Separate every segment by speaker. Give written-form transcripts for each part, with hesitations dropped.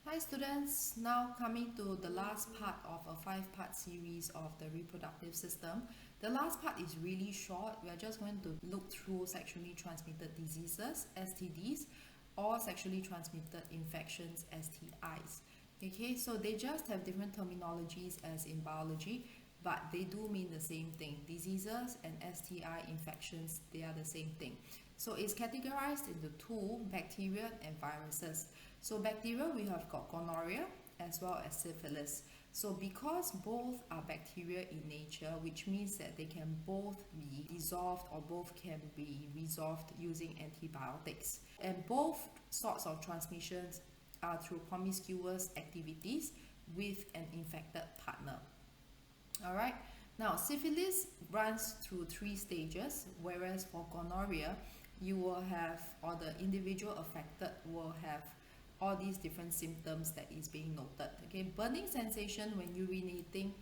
Speaker 1: Hi students, now coming to the last part of a 5-part series of the reproductive system. The last part is really short. We are just going to look through sexually transmitted diseases, STDs, or sexually transmitted infections, STIs. Okay, so they just have different terminologies as in biology, but they do mean the same thing. Diseases and STI infections, they are the same thing. So it's categorized into two, bacteria and viruses. So bacteria, we have got gonorrhea as well as syphilis. So because both are bacteria in nature, which means that they can both be dissolved or both can be resolved using antibiotics. And both sorts of transmissions are through promiscuous activities with an infected partner. Alright, now syphilis runs through 3 stages, whereas for gonorrhea, you will have, or the individual affected will have all these different symptoms that is being noted. Okay, burning sensation when urinating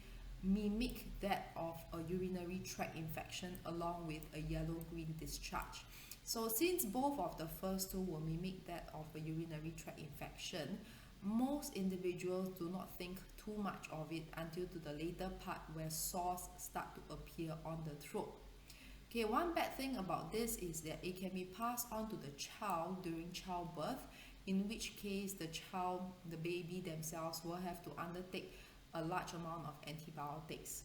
Speaker 1: mimic that of a urinary tract infection along with a yellow-green discharge. So since both of the first two will mimic that of a urinary tract infection, most individuals do not think too much of it until to the later part where sores start to appear on the throat. Okay, one bad thing about this is that it can be passed on to the child during childbirth, in which case the child, the baby themselves will have to undertake a large amount of antibiotics.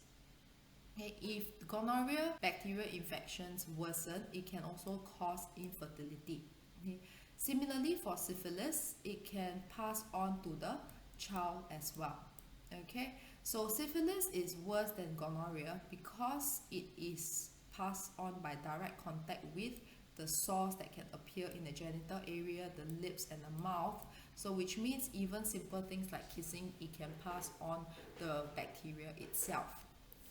Speaker 1: Okay, if gonorrhea bacterial infections worsen, it can also cause infertility. Okay. Similarly, for syphilis, it can pass on to the child as well. Okay, so syphilis is worse than gonorrhea because it is passed on by direct contact with the sores that can appear in the genital area, the lips and the mouth. So which means even simple things like kissing, it can pass on the bacteria itself.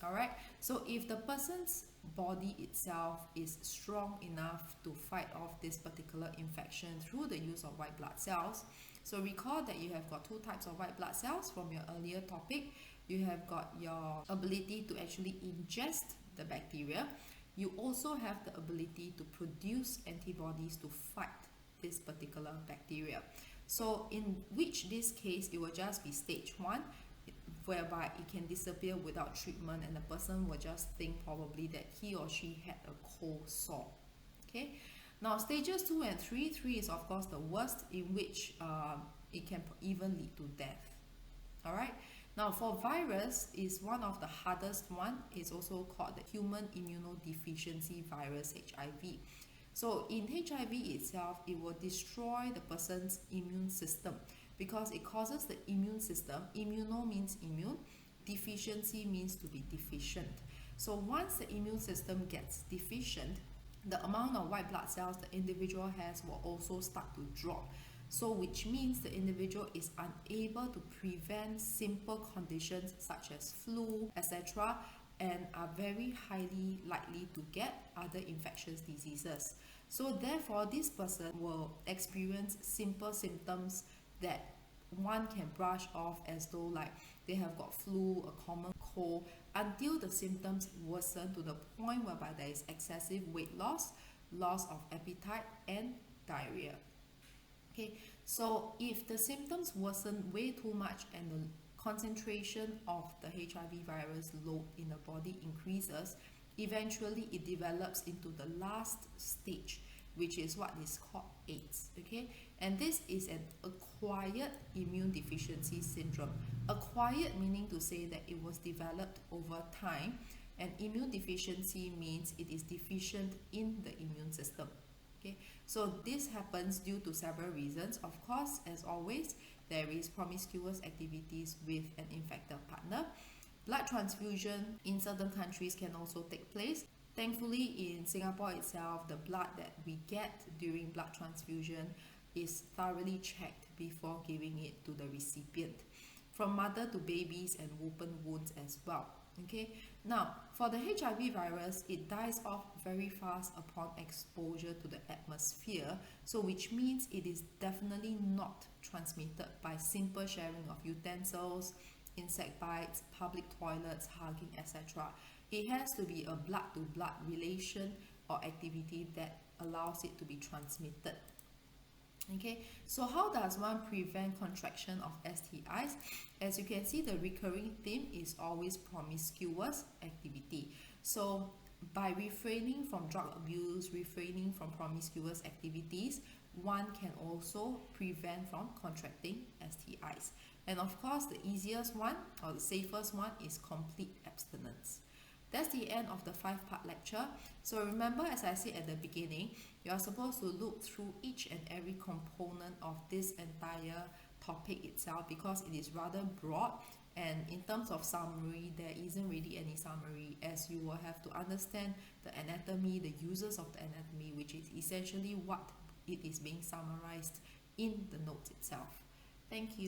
Speaker 1: Alright, so if the person's body itself is strong enough to fight off this particular infection through the use of white blood cells, so recall that you have got 2 types of white blood cells from your earlier topic. You have got your ability to actually ingest the bacteria. You also have the ability to produce antibodies to fight this particular bacteria. So in which this case, it will just be stage 1, whereby it can disappear without treatment and the person will just think probably that he or she had a cold sore. Okay. Now stages 2 and 3, 3 is of course the worst, in which it can even lead to death. Alright. Now for virus is one of the hardest one. It's also called the human immunodeficiency virus, HIV. So in HIV itself, it will destroy the person's immune system because it causes the immune system. Immuno means immune, deficiency means to be deficient. So once the immune system gets deficient, the amount of white blood cells the individual has will also start to drop. So which means the individual is unable to prevent simple conditions such as flu, etc., and are very highly likely to get other infectious diseases. So therefore, this person will experience simple symptoms that one can brush off as though like they have got flu, a common cold, until the symptoms worsen to the point whereby there is excessive weight loss, loss of appetite, and diarrhea. Okay, so if the symptoms worsen way too much and the concentration of the HIV virus load in the body increases, eventually it develops into the last stage, which is what is called AIDS. Okay, and this is an acquired immune deficiency syndrome. Acquired meaning to say that it was developed over time, and immune deficiency means it is deficient in the immune system. Okay, so this happens due to several reasons. Of course, as always, there is promiscuous activities with an infected partner. Blood transfusion in certain countries can also take place. Thankfully, in Singapore itself, the blood that we get during blood transfusion is thoroughly checked before giving it to the recipient. From mother to babies and open wounds as well. Okay, now for the HIV virus, it dies off very fast upon exposure to the atmosphere, so which means it is definitely not transmitted by simple sharing of utensils, insect bites, public toilets, hugging, etc. It has to be a blood-to-blood relation or activity that allows it to be transmitted. Okay, so how does one prevent contraction of STIs? As you can see, the recurring theme is always promiscuous activity. So by refraining from drug abuse, refraining from promiscuous activities, one can also prevent from contracting STIs. And of course, the easiest one or the safest one is complete abstinence. That's the end of the 5-part lecture. So remember, as I said at the beginning, you are supposed to look through each and every component of this entire topic itself because it is rather broad, and in terms of summary, there isn't really any summary, as you will have to understand the anatomy, the uses of the anatomy, which is essentially what it is being summarized in the notes itself. Thank you.